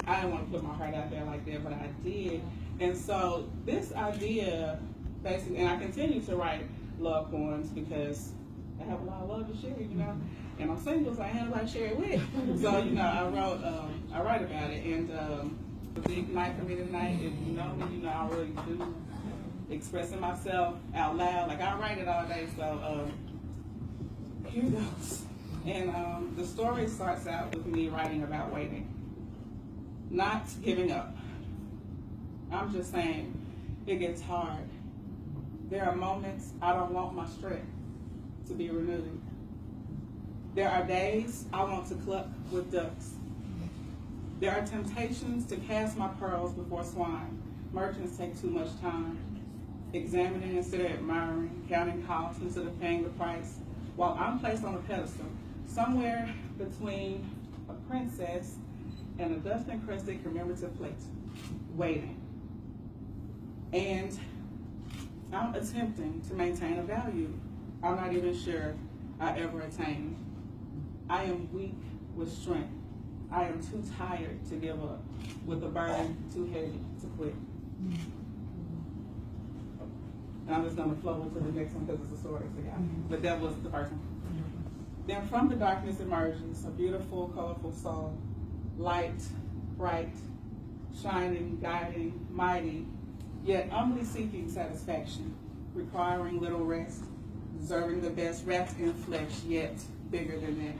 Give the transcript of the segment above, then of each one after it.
I didn't want to put my heart out there like that, but I did. And so this idea, basically, and I continue to write love poems because I have a lot of love to share, you know. And I'm single, so I had nobody to share it with. So, you know, I write about it. And a big night for me tonight. If you know me, you know I really do expressing myself out loud. Like, I write it all day, so here goes. And the story starts out with me writing about waiting, not giving up. I'm just saying, it gets hard. There are moments I don't want my strength to be renewed. There are days I want to cluck with ducks. There are temptations to cast my pearls before swine. Merchants take too much time, examining instead of admiring, counting costs instead of paying the price, while I'm placed on a pedestal, somewhere between a princess and a dust-encrusted commemorative plate, waiting. And I'm attempting to maintain a value I'm not even sure I ever attained. I am weak with strength. I am too tired to give up, with a burden too heavy to quit. And I'm just going to flow into the next one because it's a story, so yeah. But that was the first one. Then from the darkness emerges a beautiful, colorful soul, light, bright, shining, guiding, mighty, yet humbly seeking satisfaction, requiring little rest, deserving the best, wrapped in flesh, yet bigger than that.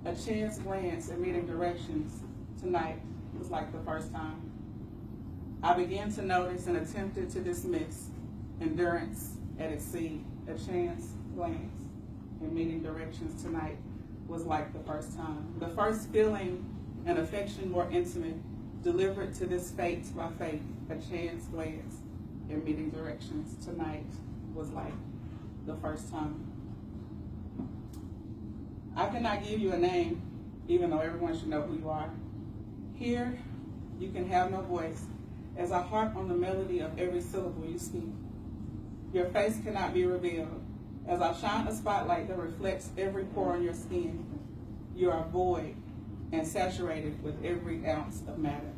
A chance glance at meeting directions tonight was like the first time. I began to notice and attempted to dismiss endurance at its seed. A chance glance at meeting directions tonight was like the first time. The first feeling and affection more intimate, delivered to this fate by faith. A chance glance at meeting directions tonight was like the first time. I cannot give you a name, even though everyone should know who you are. Here, you can have no voice, as I harp on the melody of every syllable you speak. Your face cannot be revealed, as I shine a spotlight that reflects every pore in your skin. You are void and saturated with every ounce of matter.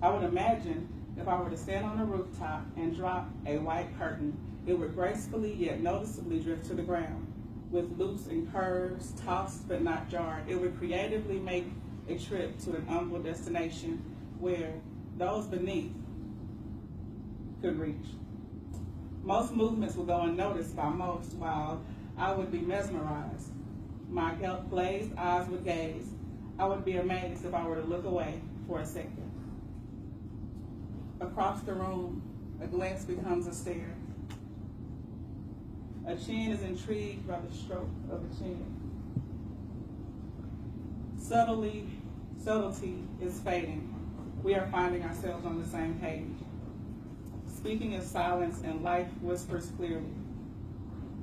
I would imagine if I were to stand on a rooftop and drop a white curtain, it would gracefully yet noticeably drift to the ground. With loops and curves, tossed but not jarred, it would creatively make a trip to an humble destination where those beneath could reach. Most movements would go unnoticed by most, while I would be mesmerized. My glazed eyes would gaze. I would be amazed if I were to look away for a second. Across the room, a glance becomes a stare. A chin is intrigued by the stroke of a chin. Subtlety is fading. We are finding ourselves on the same page. Speaking in silence and life whispers clearly.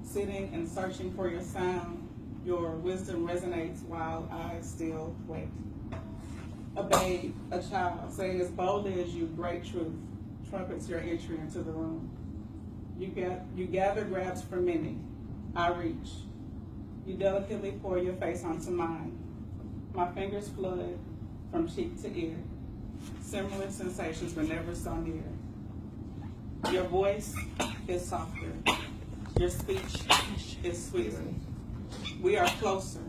Sitting and searching for your sound, your wisdom resonates while I still wait. A babe, a child, saying as boldly as you, great truth, trumpets your entry into the room. You gather grabs for many. I reach. You delicately pour your face onto mine. My fingers flood from cheek to ear. Similar sensations were never so near. Your voice is softer. Your speech is sweeter. We are closer.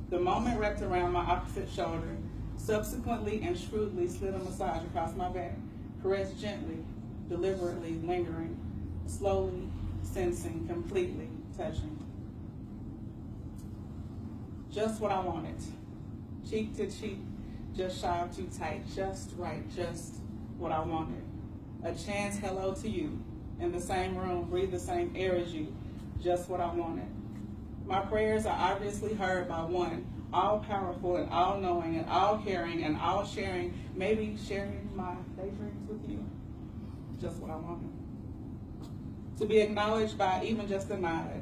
The moment wrapped around my opposite shoulder, subsequently and shrewdly slid a massage across my back, caressed gently, deliberately, lingering, slowly, sensing, completely, touching. Just what I wanted. Cheek to cheek, just shy of too tight, just right, just what I wanted. A chance hello to you. In the same room, breathe the same air as you, just what I wanted. My prayers are obviously heard by one, all-powerful and all-knowing and all-caring and all-sharing, maybe sharing my daydreams with you, just what I wanted. To be acknowledged by even just a nod,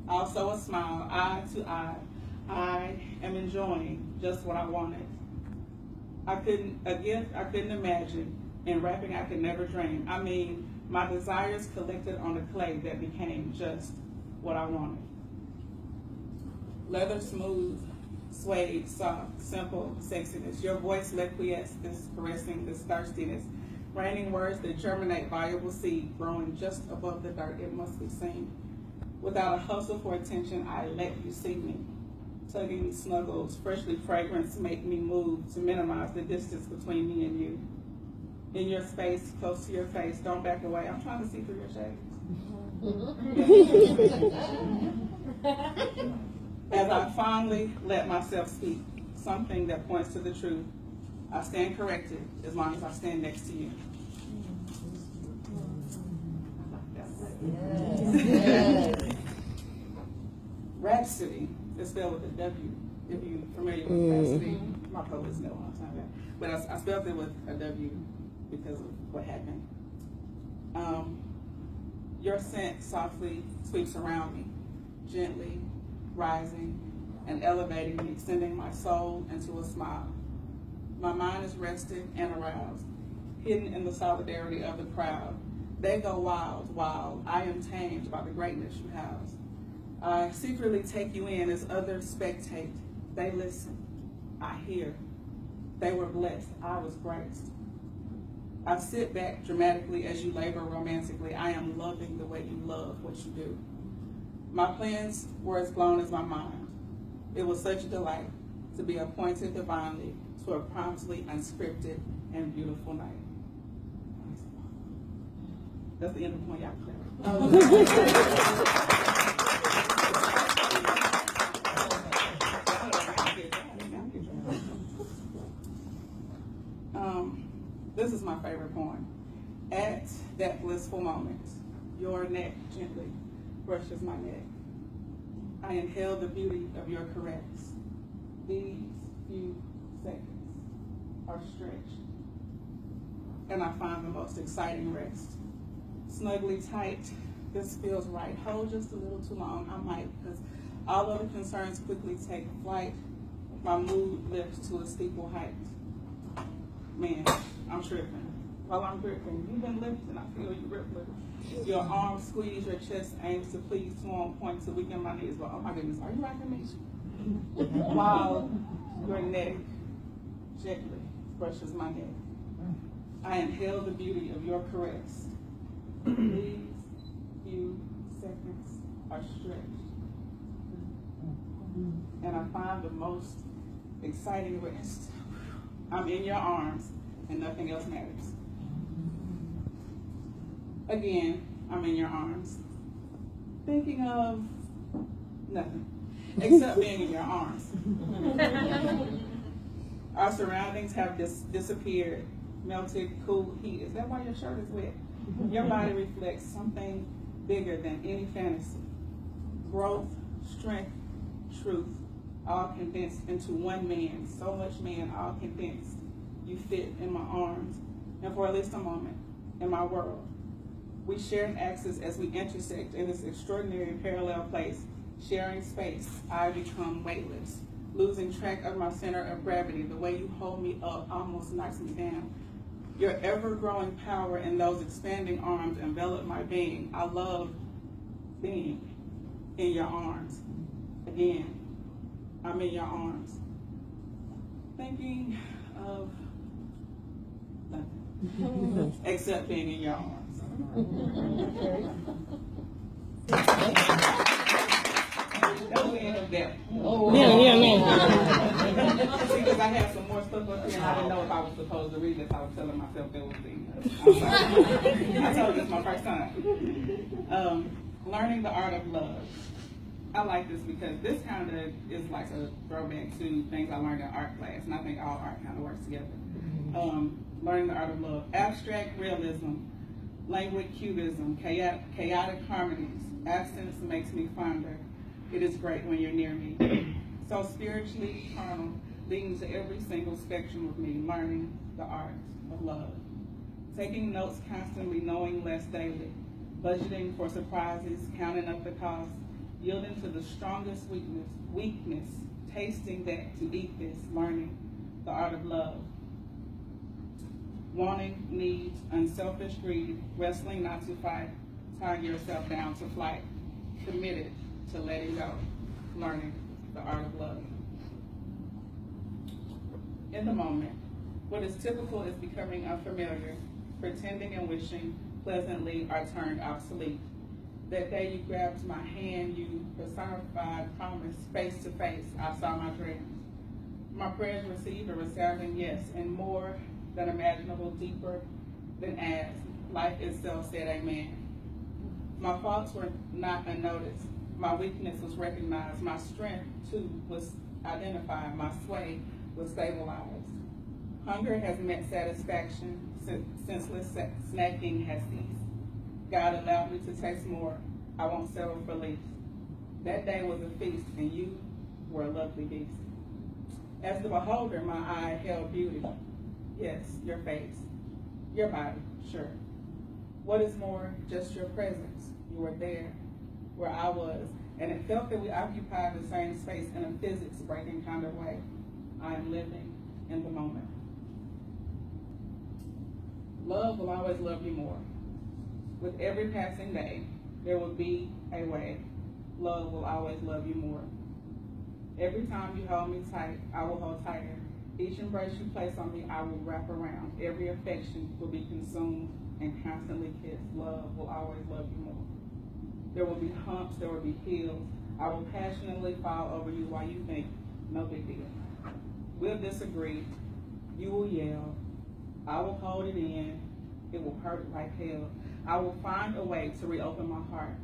also a smile, eye to eye. I am enjoying just what I wanted. A gift I couldn't imagine, and rapping I could never dream. I mean, my desires collected on the clay that became just what I wanted. Leather smooth, suede, soft, simple sexiness. Your voice liquiesce this caressing, this thirstiness. Raining words that germinate valuable seed, growing just above the dirt, it must be seen. Without a hustle for attention, I let you see me. Tugging snuggles, freshly fragrance make me move to minimize the distance between me and you. In your space, close to your face, don't back away. I'm trying to see through your shades. As I fondly let myself speak, something that points to the truth, I stand corrected as long as I stand next to you. Yes. Rhapsody is spelled with a W. If you're familiar with Rhapsody, my poets know all the time. But I spelled it with a W because of what happened. Your scent softly sweeps around me, gently rising and elevating me, sending my soul into a smile. My mind is rested and aroused, hidden in the solidarity of the crowd. They go wild, wild. I am tamed by the greatness you house. I secretly take you in as others spectate. They listen. I hear. They were blessed. I was graced. I sit back dramatically as you labor romantically. I am loving the way you love what you do. My plans were as blown as my mind. It was such a delight to be appointed divinely to a promptly unscripted and beautiful night. That's the end of the point, y'all clear. This is my favorite poem. At that blissful moment, your neck gently brushes my neck. I inhale the beauty of your caress. These few seconds are stretched, and I find the most exciting rest. Snugly tight, this feels right. Hold just a little too long, I might, because all other concerns quickly take flight. My mood lifts to a steeple height. Man, I'm tripping. While I'm gripping, you've been lifting, I feel you rippling. Your arms squeeze, your chest aims to please, too on point to weaken my knees. But oh my goodness, are you rocking me? While your neck gently brushes my neck. I inhale the beauty of your caress. These few seconds are stretched, and I find the most exciting rest. I'm in your arms, and nothing else matters. Again, I'm in your arms, thinking of nothing except being in your arms. Our surroundings have disappeared, melted, cool heat. Is that why your shirt is wet? Your body reflects something bigger than any fantasy. Growth, strength, truth, all condensed into one man. So much man, all condensed. You fit in my arms, and for at least a moment, in my world. We share an axis as we intersect in this extraordinary parallel place. Sharing space, I become weightless. Losing track of my center of gravity, the way you hold me up almost knocks me down. Your ever-growing power in those expanding arms envelop my being. I love being in your arms. Again, I'm in your arms. Thinking of nothing except being in your arms. That was the end of that. See, because I had some more stuff up here and I didn't know if I was supposed to read this. I was telling myself that was the I told you it's my first time. Learning the art of love. I like this because this kind of is like a throwback to things I learned in art class, and I think all art kind of works together. Learning the art of love. Abstract realism, languid cubism, chaotic harmonies. Absence makes me fonder. It is great when you're near me. So spiritually carnal, leading to every single spectrum of me, learning the art of love. Taking notes constantly, knowing less daily. Budgeting for surprises, counting up the cost. Yielding to the strongest weakness, tasting that to eat this, learning the art of love. Wanting, needs, unselfish greed, wrestling not to fight, tying yourself down to flight, committed to letting go, learning the art of love. in the moment. What is typical is becoming unfamiliar. Pretending and wishing pleasantly are turned obsolete. That day you grabbed my hand, you personified promise face to face. I saw my dreams. My prayers received a resounding yes, and more than imaginable, deeper than asked. Life itself said amen. My faults were not unnoticed. My weakness was recognized. My strength, too, was identified. My sway was stabilized. Hunger has met satisfaction. Senseless snacking has ceased. God allowed me to taste more. I won't settle for least. That day was a feast, and you were a lovely beast. As the beholder, my eye held beauty. Yes, your face, your body, sure. What is more, just your presence. You were there, where I was, and it felt that we occupied the same space in a physics-breaking kind of way. I am living in the moment. Love will always love you more. With every passing day, there will be a way. Love will always love you more. Every time you hold me tight, I will hold tighter. Each embrace you place on me, I will wrap around. Every affection will be consumed and constantly kissed. Love will always love you more. There will be humps, there will be hills. I will passionately fall over you while you think, no big deal. We'll disagree. You will yell. I will hold it in. It will hurt like hell. I will find a way to reopen my heart.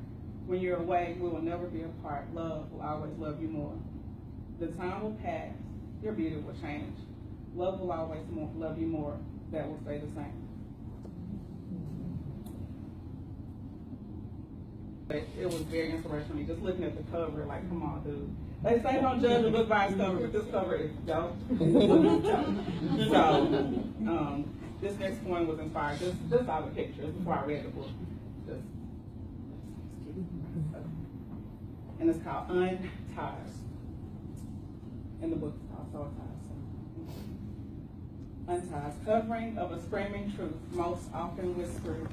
When you're away, we will never be apart. Love will always love you more. The time will pass. Your beauty will change. Love will always love you more. That will stay the same. It was very inspirational. Just looking at the cover, like, come on, dude. They say don't judge a book by its cover, but this cover is dope. So, this next poem was inspired just by the pictures before I read the book. And it's called Untied. And the book is called So Tied. Untied. Covering of a screaming truth, most often whispered,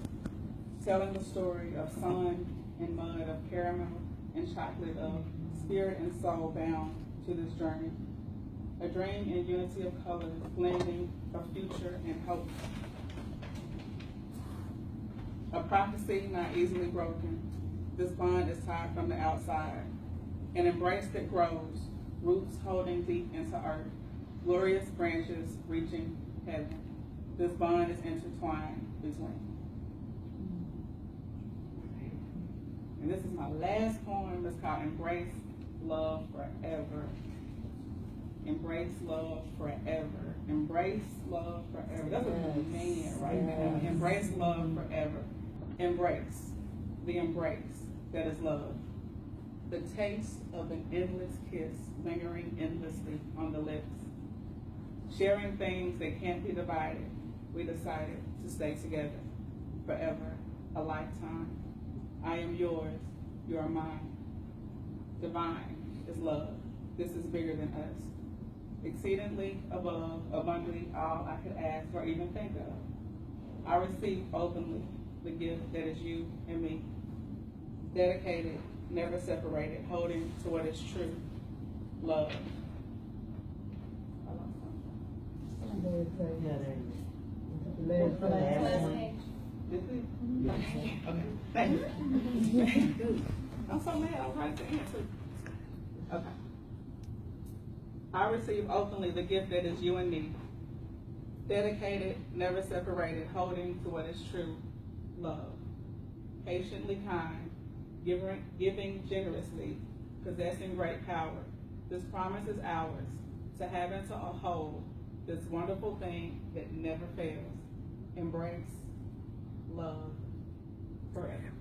telling the story of sun and mud, of caramel and chocolate, of spirit and soul bound to this journey. A dream in unity of colors, blending of future and hope. A prophecy not easily broken. This bond is tied from the outside. An embrace that grows, roots holding deep into earth, glorious branches reaching heaven. This bond is intertwined between. And this is my last poem. It's called Embrace Love Forever. Embrace love forever. Embrace love forever. That's what we mean right now. Embrace love forever. Embrace. The embrace that is love. The taste of an endless kiss lingering endlessly on the lips. Sharing things that can't be divided. We decided to stay together forever, a lifetime. I am yours, you are mine. Divine is love. This is bigger than us. Exceedingly above, abundantly all I could ask or even think of. I receive openly the gift that is you and me. Dedicated, never separated, holding to what is true. Love. This is? Okay. Thank you. I'm so mad. I was right to answer. Okay. I receive openly the gift that is you and me. Dedicated, never separated, holding to what is true. Love. Patiently kind, giving generously, possessing great power. This promise is ours, to have and to hold this wonderful thing that never fails. Embrace love forever.